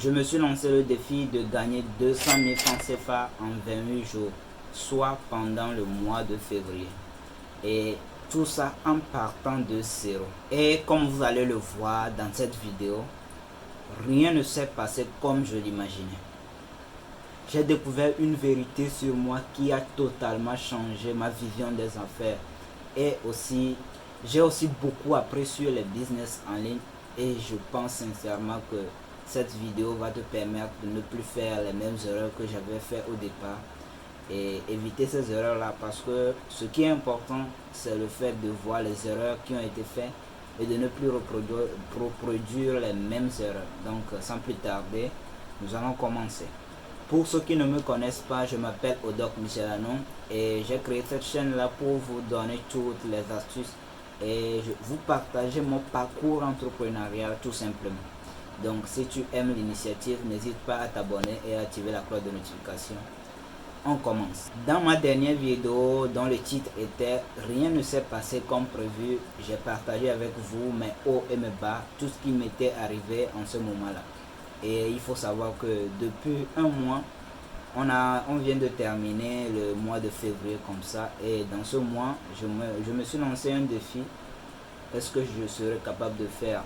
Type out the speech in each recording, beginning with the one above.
Je me suis lancé le défi de gagner 200 000 francs CFA en 28 jours, soit pendant le mois de février. Et tout ça en partant de zéro. Et comme vous allez le voir dans cette vidéo, rien ne s'est passé comme je l'imaginais. J'ai découvert une vérité sur moi qui a totalement changé ma vision des affaires. Et aussi, j'ai aussi beaucoup appris sur les business en ligne. Et je pense sincèrement que cette vidéo va te permettre de ne plus faire les mêmes erreurs que j'avais fait au départ. Et éviter ces erreurs là, parce que ce qui est important, c'est le fait de voir les erreurs qui ont été faites et de ne plus reproduire les mêmes erreurs. Donc sans plus tarder, nous allons commencer. Pour ceux qui ne me connaissent pas, je m'appelle Odoc Michelano et j'ai créé cette chaîne là pour vous donner toutes les astuces et vous partager mon parcours entrepreneurial tout simplement. Donc si tu aimes l'initiative, n'hésite pas à t'abonner et à activer la cloche de notification. On commence. Dans ma dernière vidéo dont le titre était Rien ne s'est passé comme prévu, j'ai partagé avec vous mes hauts et mes bas, tout ce qui m'était arrivé en ce moment-là. Et il faut savoir que depuis un mois, on vient de terminer le mois de février comme ça. Et dans ce mois, je me suis lancé un défi. Est-ce que je serai capable de faire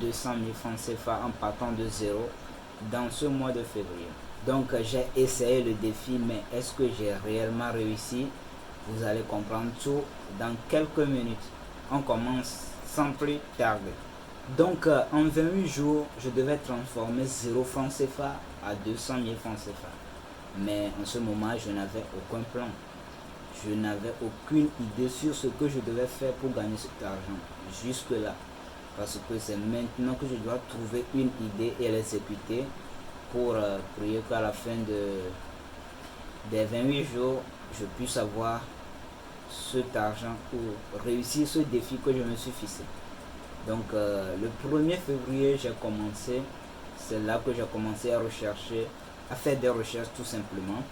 200 000 francs CFA en partant de zéro dans ce mois de février? Donc j'ai essayé le défi, mais est-ce que j'ai réellement réussi? Vous allez comprendre tout dans quelques minutes. On commence sans plus tarder. Donc en 28 jours, je devais transformer 0 francs CFA à 200 000 francs CFA. Mais en ce moment, je n'avais aucun plan. Je n'avais aucune idée sur ce que je devais faire pour gagner cet argent. Jusque là. Parce que c'est maintenant que je dois trouver une idée et l'exécuter pour prier qu'à la fin des 28 jours, je puisse avoir cet argent pour réussir ce défi que je me suis fixé. Donc le 1er février, j'ai commencé, c'est là que j'ai commencé à rechercher, à faire des recherches tout simplement.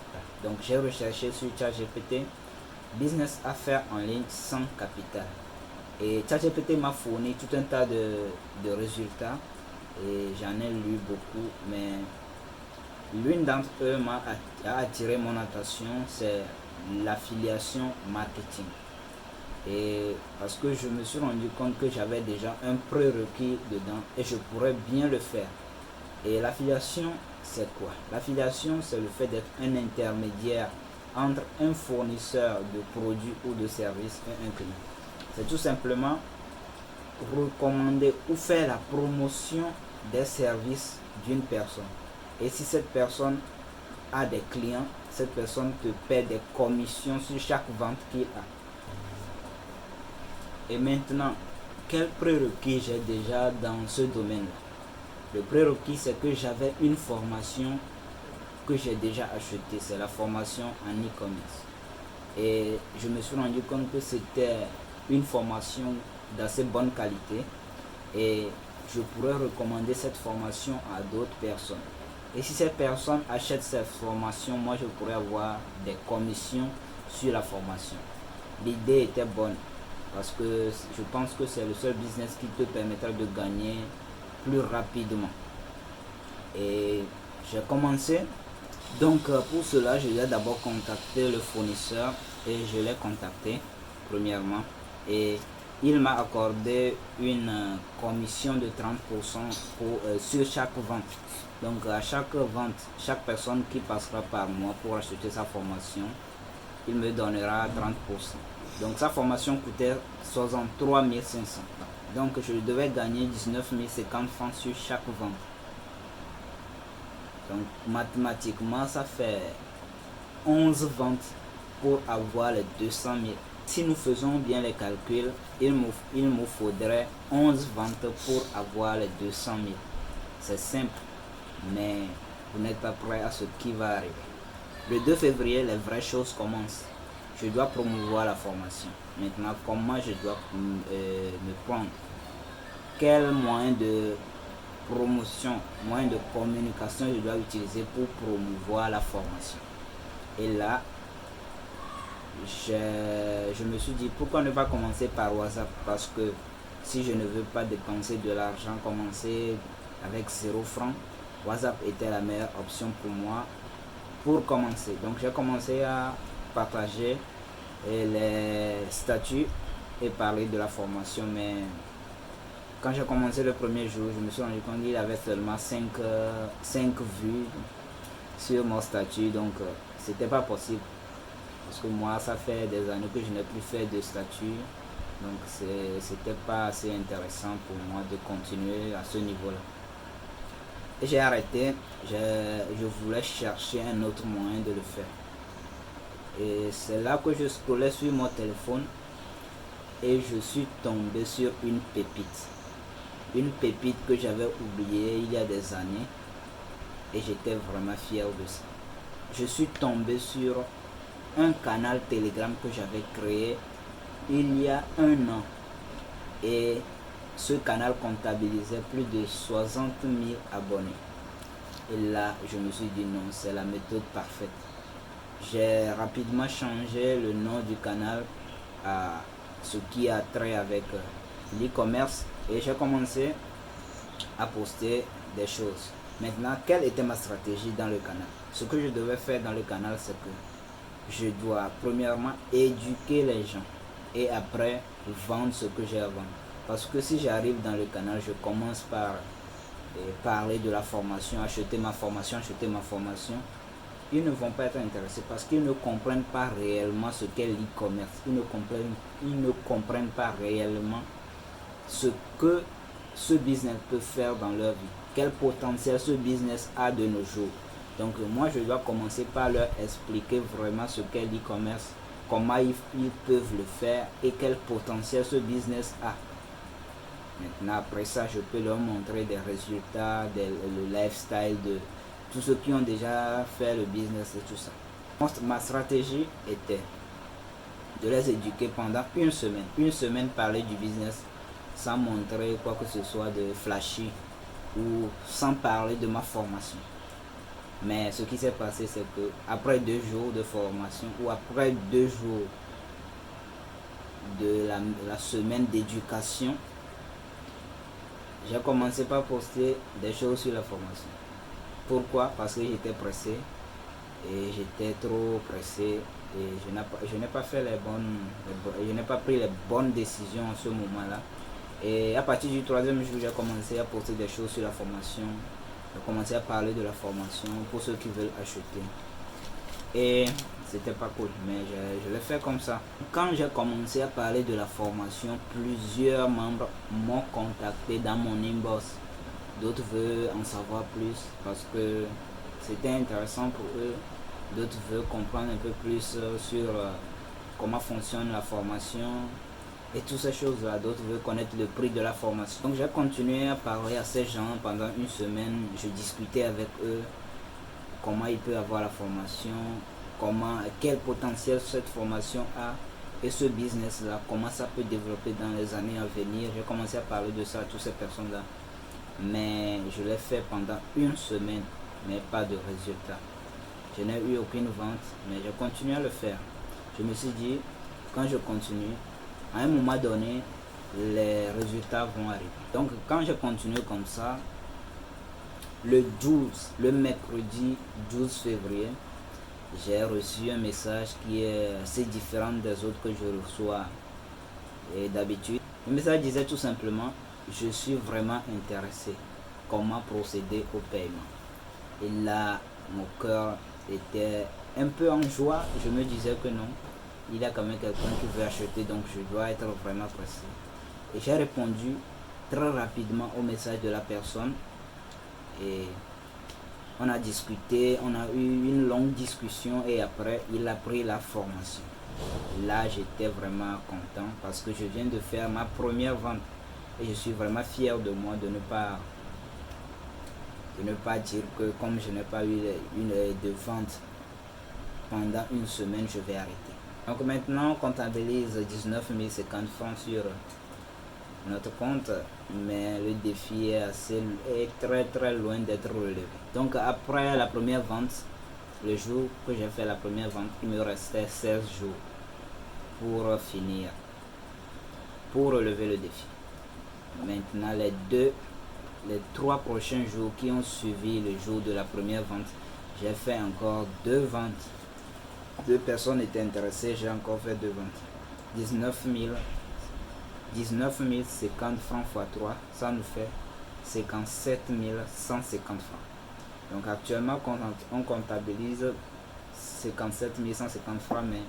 Donc j'ai recherché sur ChatGPT, business à faire en ligne sans capital. Et ChatGPT m'a fourni tout un tas de résultats et j'en ai lu beaucoup, mais l'une d'entre eux a attiré mon attention, c'est l'affiliation marketing. Et parce que je me suis rendu compte que j'avais déjà un prérequis dedans et je pourrais bien le faire. Et l'affiliation, c'est quoi? L'affiliation, c'est le fait d'être un intermédiaire entre un fournisseur de produits ou de services et un client. C'est tout simplement recommander ou faire la promotion des services d'une personne. Et si cette personne a des clients, cette personne te paie des commissions sur chaque vente qu'il a. Et maintenant, quel prérequis j'ai déjà dans ce domaine-là? Le prérequis, c'est que j'avais une formation que j'ai déjà achetée. C'est la formation en e-commerce. Et je me suis rendu compte que c'était une formation d'assez bonne qualité. Et je pourrais recommander cette formation à d'autres personnes. Et si ces personnes achètent cette formation, moi je pourrais avoir des commissions sur la formation. L'idée était bonne parce que je pense que c'est le seul business qui te permettra de gagner plus rapidement. Et j'ai commencé. Donc pour cela, je vais d'abord contacter le fournisseur et je l'ai contacté premièrement. Et il m'a accordé une commission de 30% sur chaque vente. Donc à chaque vente, chaque personne qui passera par moi pour acheter sa formation, il me donnera 30%. Donc sa formation coûtait 63 500. Donc je devais gagner 19 050 francs sur chaque vente. Donc mathématiquement, ça fait 11 ventes pour avoir les 200 000. Si nous faisons bien les calculs, il me faudrait 11 ventes pour avoir les 200 000. C'est simple, mais vous n'êtes pas prêt à ce qui va arriver. Le 2 février, les vraies choses commencent. Je dois promouvoir la formation. Maintenant, comment je dois me prendre? Quel moyen de promotion, moyen de communication je dois utiliser pour promouvoir la formation? Et là, je me suis dit, pourquoi ne pas commencer par WhatsApp? Parce que si je ne veux pas dépenser de l'argent, commencer avec 0 francs, WhatsApp était la meilleure option pour moi pour commencer. Donc j'ai commencé à partager les statuts et parler de la formation, mais quand j'ai commencé le premier jour, je me suis rendu compte qu'il y avait seulement 5 vues sur mon statut, donc c'était pas possible parce que moi ça fait des années que je n'ai plus fait de statut, donc c'était pas assez intéressant pour moi de continuer à ce niveau là et j'ai arrêté. Je voulais chercher un autre moyen de le faire et c'est là que je scrollais sur mon téléphone et je suis tombé sur une pépite que j'avais oubliée il y a des années et j'étais vraiment fier de ça. Je suis tombé sur un canal Telegram que j'avais créé il y a un an et ce canal comptabilisait plus de 60 000 abonnés. Et là, je me suis dit non, c'est la méthode parfaite. J'ai rapidement changé le nom du canal à ce qui a trait avec l'e-commerce et j'ai commencé à poster des choses. Maintenant, quelle était ma stratégie dans le canal? Ce que je devais faire dans le canal, c'est que je dois premièrement éduquer les gens et après vendre ce que j'ai à vendre. Parce que si j'arrive dans le canal, je commence par parler de la formation, acheter ma formation, ils ne vont pas être intéressés parce qu'ils ne comprennent pas réellement ce qu'est l'e-commerce. Ils ne comprennent pas réellement ce que ce business peut faire dans leur vie, quel potentiel ce business a de nos jours. Donc moi je dois commencer par leur expliquer vraiment ce qu'est l'e-commerce, comment ils peuvent le faire et quel potentiel ce business a. Maintenant après ça je peux leur montrer des résultats, le lifestyle de tous ceux qui ont déjà fait le business et tout ça. Ma stratégie était de les éduquer pendant une semaine parler du business sans montrer quoi que ce soit de flashy ou sans parler de ma formation. Mais ce qui s'est passé, c'est que après 2 jours de formation ou après 2 jours de la semaine d'éducation, j'ai commencé par poster des choses sur la formation. Pourquoi? Parce que j'étais pressé et j'étais trop pressé et je n'ai pas pris les bonnes décisions en ce moment-là. Et à partir du 3e jour, j'ai commencé à poster des choses sur la formation. J'ai commencé à parler de la formation pour ceux qui veulent acheter. Et c'était pas cool, mais je l'ai fait comme ça. Quand j'ai commencé à parler de la formation, plusieurs membres m'ont contacté dans mon inbox. D'autres veulent en savoir plus parce que c'était intéressant pour eux. D'autres veulent comprendre un peu plus sur comment fonctionne la formation et toutes ces choses-là. D'autres veulent connaître le prix de la formation. Donc j'ai continué à parler à ces gens pendant une semaine. Je discutais avec eux comment ils peuvent avoir la formation, quel potentiel cette formation a et ce business-là, comment ça peut développer dans les années à venir. J'ai commencé à parler de ça à toutes ces personnes-là. Mais je l'ai fait pendant une semaine, mais pas de résultat. Je n'ai eu aucune vente, mais je continue à le faire. Je me suis dit, quand je continue, à un moment donné, les résultats vont arriver. Donc quand je continue comme ça, le mercredi 12 février, j'ai reçu un message qui est assez différent des autres que je reçois d'habitude. Le message disait tout simplement: je suis vraiment intéressé. Comment procéder au paiement? Et là, mon cœur était un peu en joie. Je me disais que non, il y a quand même quelqu'un qui veut acheter, donc je dois être vraiment pressé. Et j'ai répondu très rapidement au message de la personne. Et on a discuté, on a eu une longue discussion et après, il a pris la formation. Là, j'étais vraiment content parce que je viens de faire ma première vente. Et je suis vraiment fier de moi de ne pas dire que comme je n'ai pas eu de vente pendant une semaine, je vais arrêter. Donc maintenant, on comptabilise 19 050 francs sur notre compte, mais le défi est très très loin d'être relevé. Donc après la première vente, le jour que j'ai fait la première vente, il me restait 16 jours pour relever le défi. Maintenant, les 2 les 3 prochains jours qui ont suivi le jour de la première vente, j'ai fait encore 2 ventes. 2 personnes étaient intéressées, j'ai encore fait 2 ventes. 19 050 francs x 3, ça nous fait 57 150 francs. Donc actuellement, on comptabilise 57 150 francs, mais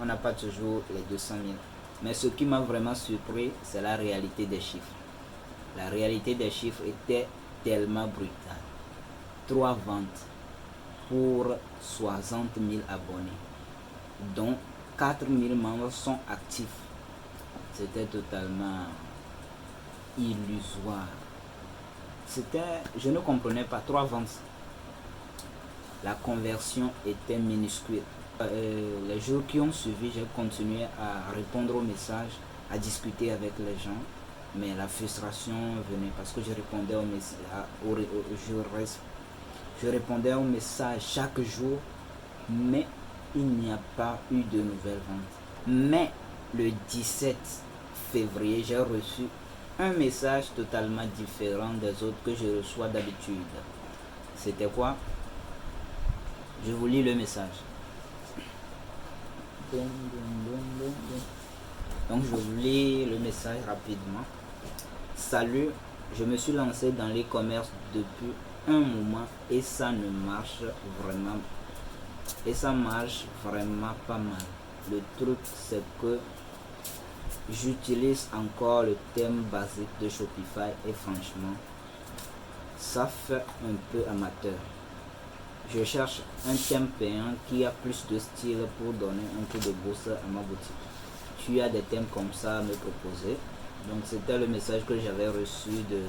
on n'a pas toujours les 200 000. Mais ce qui m'a vraiment surpris, c'est la réalité des chiffres. La réalité des chiffres était tellement brutale. 3 ventes pour 60 000 abonnés, dont 4 000 membres sont actifs. C'était totalement illusoire. Je ne comprenais pas. 3 ventes. La conversion était minuscule. Les jours qui ont suivi, j'ai continué à répondre aux messages, à discuter avec les gens, mais la frustration venait parce que je répondais aux messages chaque jour, mais il n'y a pas eu de nouvelles ventes. Mais le 17 février, j'ai reçu un message totalement différent des autres que je reçois d'habitude. C'était quoi? Je vous lis le message. Donc je vous lis le message rapidement. Salut, je me suis lancé dans l'e-commerce depuis un moment et ça marche vraiment pas mal. Le truc c'est que j'utilise encore le thème basique de Shopify et franchement ça fait un peu amateur. Je cherche un thème payant qui a plus de style pour donner un coup de boost à ma boutique. Tu as des thèmes comme ça à me proposer? Donc c'était le message que j'avais reçu de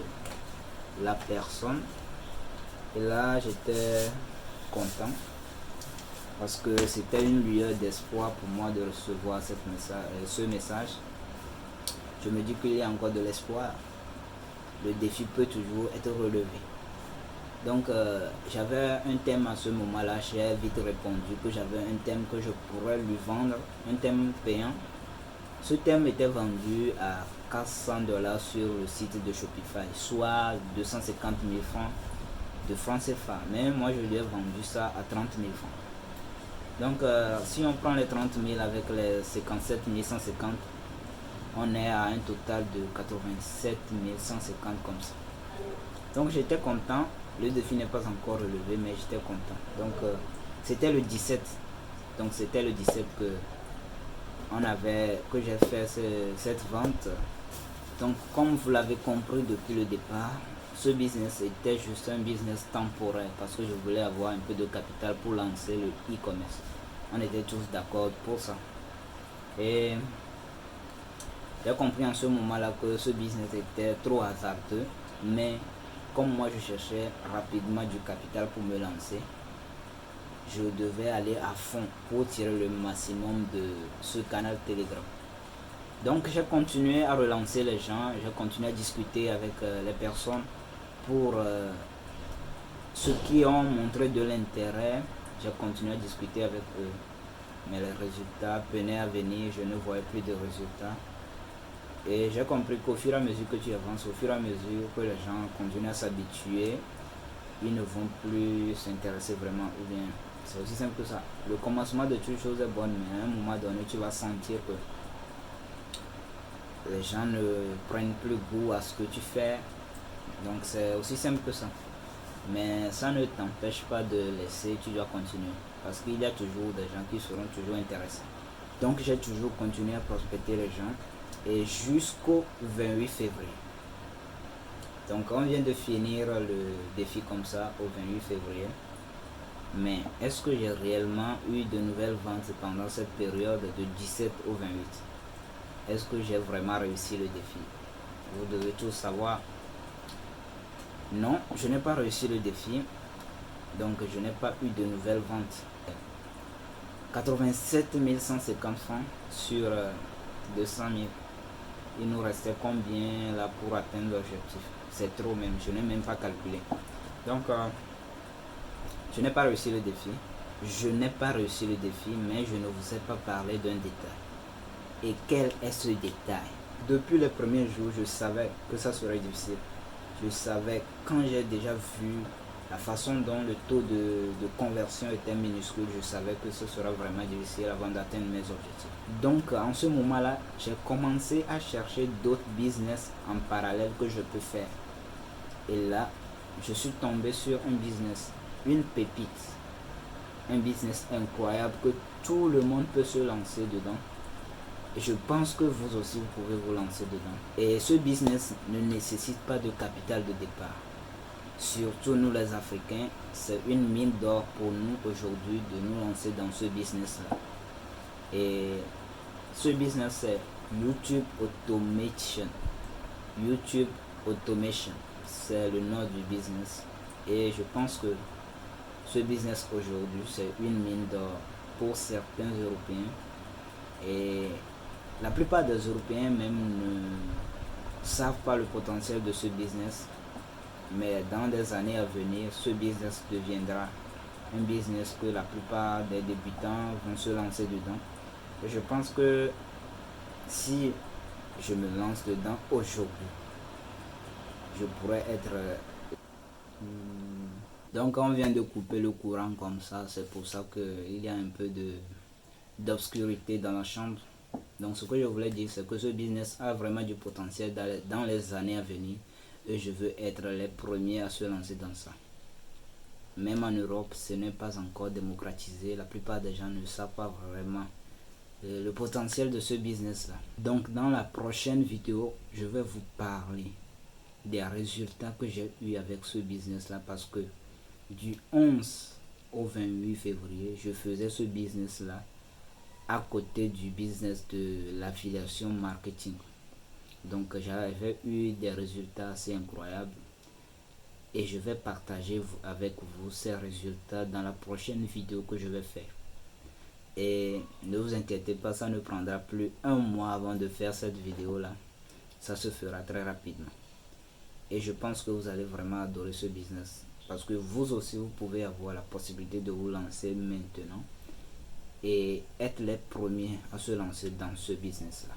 la personne. Et là j'étais content parce que c'était une lueur d'espoir pour moi de recevoir ce message. Je me dis qu'il y a encore de l'espoir. Le défi peut toujours être relevé. Donc j'avais un thème à ce moment-là, j'ai vite répondu que j'avais un thème que je pourrais lui vendre, un thème payant. Ce thème était vendu à 400 $ sur le site de Shopify, soit 250 000 francs de francs CFA. Mais moi je lui ai vendu ça à 30 000 francs. Donc si on prend les 30 000 avec les 57 150, on est à un total de 87 150 comme ça. Donc j'étais content. Le défi n'est pas encore relevé, mais j'étais content. Donc c'était le 17. Donc c'était le 17 que j'ai fait cette vente. Donc comme vous l'avez compris depuis le départ, ce business était juste un business temporaire parce que je voulais avoir un peu de capital pour lancer le e-commerce. On était tous d'accord pour ça. Et j'ai compris en ce moment-là que ce business était trop hasardeux, mais comme moi je cherchais rapidement du capital pour me lancer, je devais aller à fond pour tirer le maximum de ce canal Telegram. Donc j'ai continué à relancer les gens, j'ai continué à discuter avec les personnes pour ceux qui ont montré de l'intérêt. J'ai continué à discuter avec eux, mais les résultats peinaient à venir, je ne voyais plus de résultats. Et j'ai compris qu'au fur et à mesure que tu avances, au fur et à mesure que les gens continuent à s'habituer, ils ne vont plus s'intéresser vraiment. Ou bien, c'est aussi simple que ça. Le commencement de toute chose est bon, mais à un moment donné, tu vas sentir que les gens ne prennent plus goût à ce que tu fais. Donc c'est aussi simple que ça. Mais ça ne t'empêche pas de laisser, tu dois continuer. Parce qu'il y a toujours des gens qui seront toujours intéressés. Donc j'ai toujours continué à prospecter les gens. Et jusqu'au 28 février. Donc on vient de finir le défi comme ça au 28 février. Mais est-ce que j'ai réellement eu de nouvelles ventes pendant cette période de 17 au 28? Est-ce que j'ai vraiment réussi le défi? Vous devez tous savoir. Non, je n'ai pas réussi le défi. Donc je n'ai pas eu de nouvelles ventes. 87 150 francs sur 200 000. Il nous restait combien là pour atteindre l'objectif? C'est trop même, je n'ai même pas calculé. Donc je n'ai pas réussi le défi. Mais je ne vous ai pas parlé d'un détail. Et quel est ce détail? Depuis les premiers jours, je savais que ça serait difficile. je savais, quand j'ai déjà vu la façon dont le taux de conversion était minuscule, je savais que ce sera vraiment difficile avant d'atteindre mes objectifs. Donc en ce moment-là, j'ai commencé à chercher d'autres business en parallèle que je peux faire. Et là, je suis tombé sur un business, une pépite, un business incroyable que tout le monde peut se lancer dedans. Et je pense que vous aussi, vous pouvez vous lancer dedans. Et ce business ne nécessite pas de capital de départ. Surtout nous les Africains, c'est une mine d'or pour nous aujourd'hui de nous lancer dans ce business-là. Et ce business, c'est YouTube Automation. YouTube Automation, c'est le nom du business. Et je pense que ce business aujourd'hui, c'est une mine d'or pour certains Européens. Et la plupart des Européens même ne savent pas le potentiel de ce business. Mais dans des années à venir, ce business deviendra un business que la plupart des débutants vont se lancer dedans. Et je pense que si je me lance dedans aujourd'hui, je pourrais être... Donc on vient de couper le courant comme ça, c'est pour ça qu'il y a un peu d'obscurité dans la chambre. Donc ce que je voulais dire, c'est que ce business a vraiment du potentiel dans les années à venir. Et je veux être les premiers à se lancer dans ça. Même en Europe, ce n'est pas encore démocratisé. La plupart des gens ne savent pas vraiment le potentiel de ce business-là. Donc dans la prochaine vidéo, je vais vous parler des résultats que j'ai eu avec ce business-là, parce que du 11 au 28 février, je faisais ce business-là à côté du business de l'affiliation marketing. Donc j'avais eu des résultats assez incroyables et je vais partager avec vous ces résultats dans la prochaine vidéo que je vais faire. Et ne vous inquiétez pas, ça ne prendra plus un mois avant de faire cette vidéo là. Ça se fera très rapidement. Et je pense que vous allez vraiment adorer ce business, parce que vous aussi vous pouvez avoir la possibilité de vous lancer maintenant et être les premiers à se lancer dans ce business là.